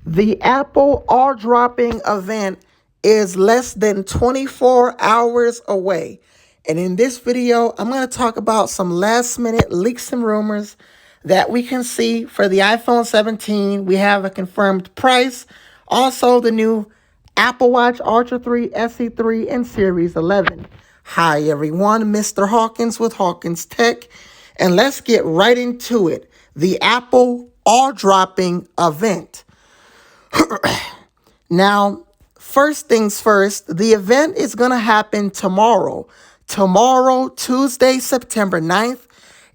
The Apple All Dropping event is less than 24 hours away. And in this video, I'm going to talk about some last minute leaks and rumors that we can see for the iPhone 17. We have a confirmed price. Also, the new Apple Watch Ultra 3, SE3, and Series 11. Hi, everyone. Mr. Hawkins with Hawkins Tech. And let's get right into it. The Apple All Dropping event. Now, first things first, the event is going to happen tomorrow. Tomorrow, Tuesday, September 9th.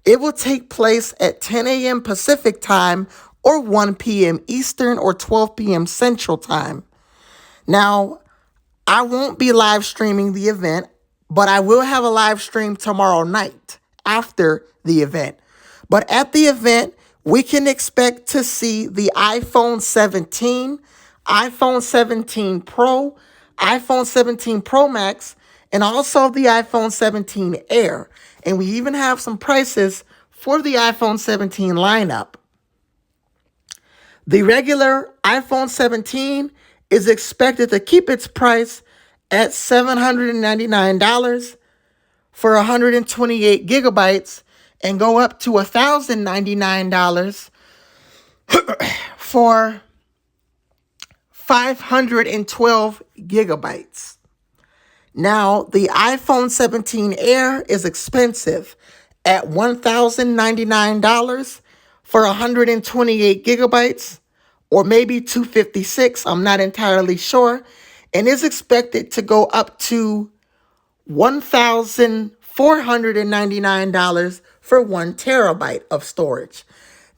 It will take place at 10 a.m. Pacific time or 1 p.m. Eastern or 12 p.m. Central time. Now, I won't be live streaming the event, but I will have a live stream tomorrow night after the event. But at the event, we can expect to see the iPhone 17, iPhone 17 Pro, iPhone 17 Pro Max, and also the iPhone 17 Air. And we even have some prices for the iPhone 17 lineup. The regular iPhone 17 is expected to keep its price at $799 for 128 gigabytes and go up to $1,099 for 512 gigabytes. Now, the iPhone 17 Air is expensive at $1,099 for 128 gigabytes, or maybe 256, I'm not entirely sure, and is expected to go up to $1,499 for 1 terabyte of storage.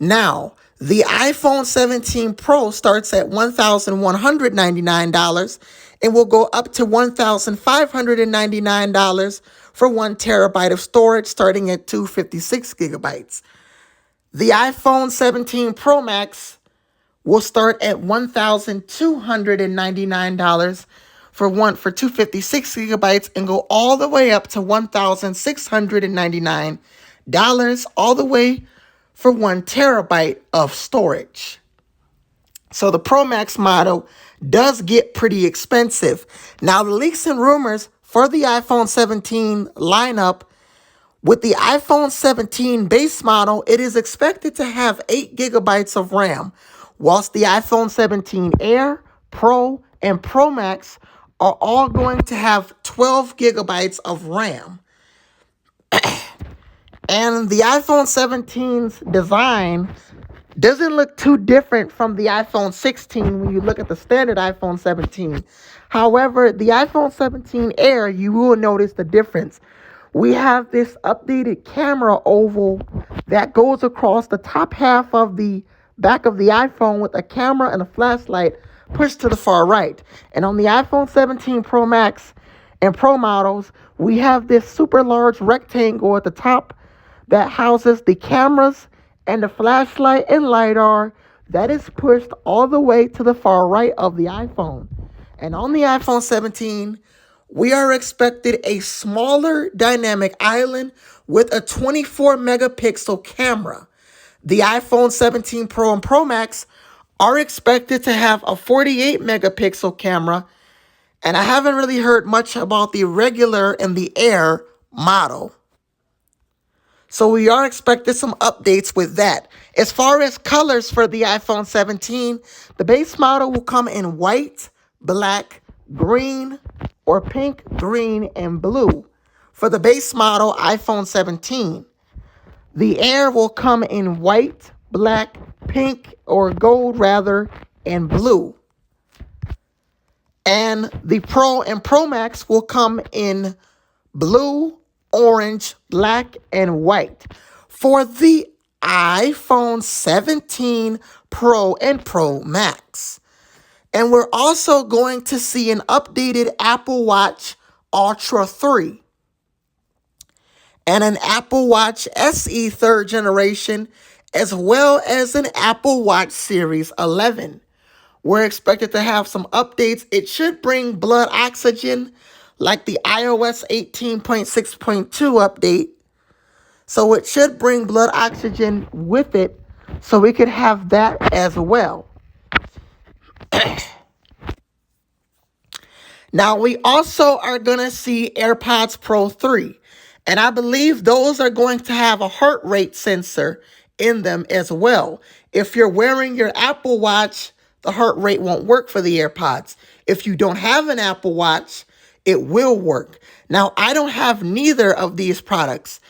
Now, the iPhone 17 Pro starts at $1,199 and will go up to $1,599 for 1 terabyte of storage, starting at 256 gigabytes. The iPhone 17 Pro Max will start at $1,299 for 256 gigabytes and go all the way up to $1,699, all the way for 1 terabyte of storage. So the Pro Max model does get pretty expensive. Now, the leaks and rumors for the iPhone 17 lineup, with the iPhone 17 base model, it is expected to have 8 gigabytes of RAM, whilst the iPhone 17 Air, Pro, and Pro Max are all going to have 12 gigabytes of RAM. And the iPhone 17's design doesn't look too different from the iPhone 16 when you look at the standard iPhone 17. However, the iPhone 17 Air, you will notice the difference. We have this updated camera oval that goes across the top half of the back of the iPhone with a camera and a flashlight pushed to the far right. And on the iPhone 17 Pro Max and Pro models, we have this super large rectangle at the top that houses the cameras and the flashlight and LiDAR that is pushed all the way to the far right of the iPhone. And on the iPhone 17, we are expected a smaller dynamic island with a 24 megapixel camera. The iPhone 17 Pro and Pro Max are expected to have a 48 megapixel camera, and I haven't really heard much about the regular and the Air model. So we are expecting some updates with that. As far as colors for the iPhone 17, the base model will come in white, black, green, or pink, green, and blue for the base model iPhone 17. The Air will come in white, black, pink, or gold rather, and blue. And the Pro and Pro Max will come in blue, orange, black, and white for the iPhone 17 Pro and Pro Max. And we're also going to see an updated Apple Watch Ultra 3 and an Apple Watch SE 3rd generation, as well as an Apple Watch Series 11. We're expected to have some updates. It should bring blood oxygen like the iOS 18.6.2 update. So it should bring blood oxygen with it, so we could have that as well. Now, we also are going to see AirPods Pro 3, and I believe those are going to have a heart rate sensor in them as well. If you're wearing your Apple Watch, the heart rate won't work for the AirPods. If you don't have an Apple Watch, it will work. Now, I don't have neither of these products.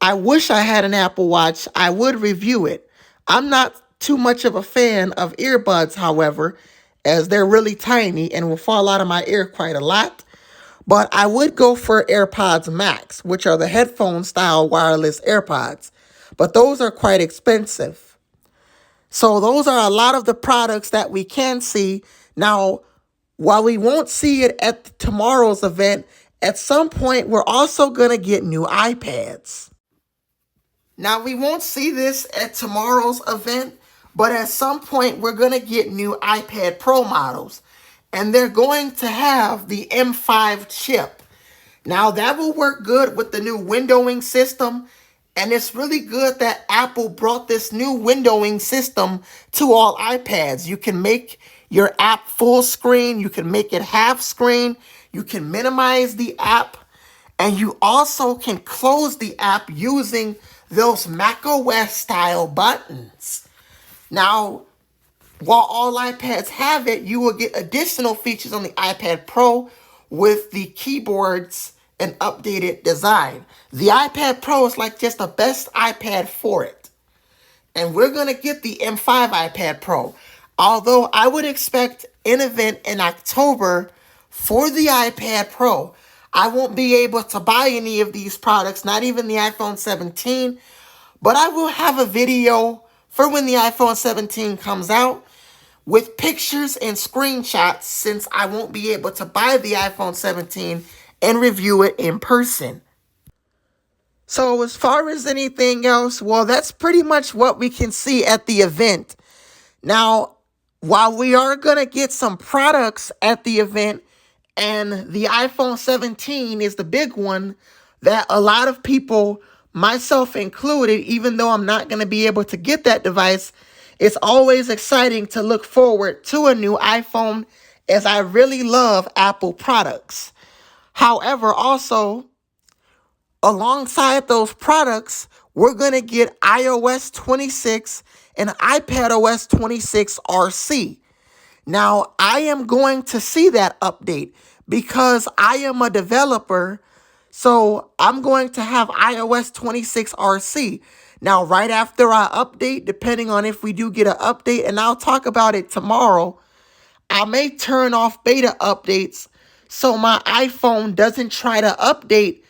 I wish I had an Apple Watch. I would review it. I'm not too much of a fan of earbuds, however, as they're really tiny and will fall out of my ear quite a lot. But I would go for AirPods Max, which are the headphone style wireless AirPods. But those are quite expensive. So those are a lot of the products that we can see. Now, while we won't see it at tomorrow's event, at some point we're also going to get new iPads. Now, we won't see this at tomorrow's event, but at some point we're going to get new iPad Pro models. And they're going to have the M5 chip. Now, that will work good with the new windowing system. And it's really good that Apple brought this new windowing system to all iPads. You can make your app full screen. You can make it half screen. You can minimize the app. And you also can close the app using those macOS style buttons. Now, while all iPads have it, you will get additional features on the iPad Pro with the keyboards and updated design. The iPad Pro is like just the best iPad for it. And we're going to get the M5 iPad Pro. Although I would expect an event in October for the iPad Pro. I won't be able to buy any of these products, not even the iPhone 17. But I will have a video for when the iPhone 17 comes out with pictures and screenshots, since I won't be able to buy the iPhone 17 and review it in person. So as far as anything else, well, that's pretty much what we can see at the event. Now, while we are going to get some products at the event, and the iPhone 17 is the big one that a lot of people, myself included, even though I'm not going to be able to get that device, it's always exciting to look forward to a new iPhone, as I really love Apple products. However, also, alongside those products, we're going to get iOS 26 and iPadOS 26 RC. Now, I am going to see that update because I am a developer, so I'm going to have iOS 26 RC. Now, right after I update, depending on if we do get an update, and I'll talk about it tomorrow, I may turn off beta updates so my iPhone doesn't try to update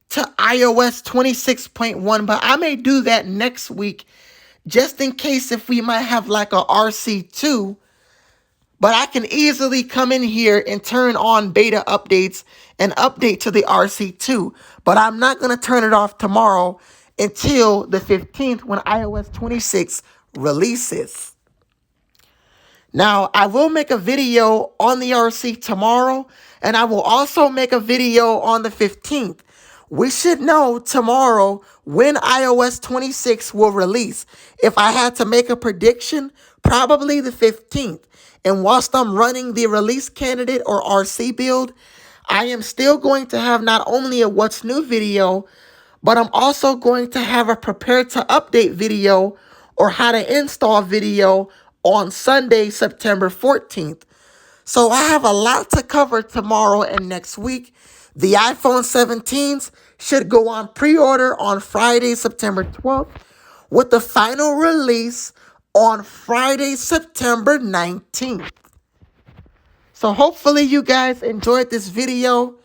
to iOS 26.1, but I may do that next week just in case if we might have like a RC2. But I can easily come in here and turn on beta updates and update to the RC2. But I'm not going to turn it off tomorrow until the 15th when iOS 26 releases. Now, I will make a video on the RC tomorrow, and I will also make a video on the 15th. We should know tomorrow when iOS 26 will release. If I had to make a prediction, probably the 15th. And whilst I'm running the release candidate or RC build, I am still going to have not only a what's new video, but I'm also going to have a prepare to update video or how to install video on Sunday, September 14th. So I have a lot to cover tomorrow and next week. The iPhone 17s should go on pre-order on Friday, September 12th, with the final release on Friday, September 19th. So hopefully you guys enjoyed this video.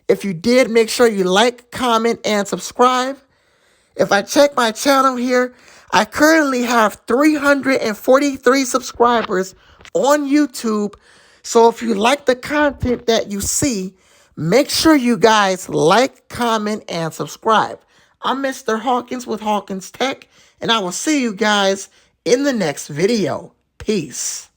If you did, make sure you like, comment, and subscribe. If I check my channel here, I currently have 343 subscribers on YouTube. So if you like the content that you see, make sure you guys like, comment, and subscribe. I'm Mr. Hawkins with Hawkins Tech, and I will see you guys in the next video. Peace.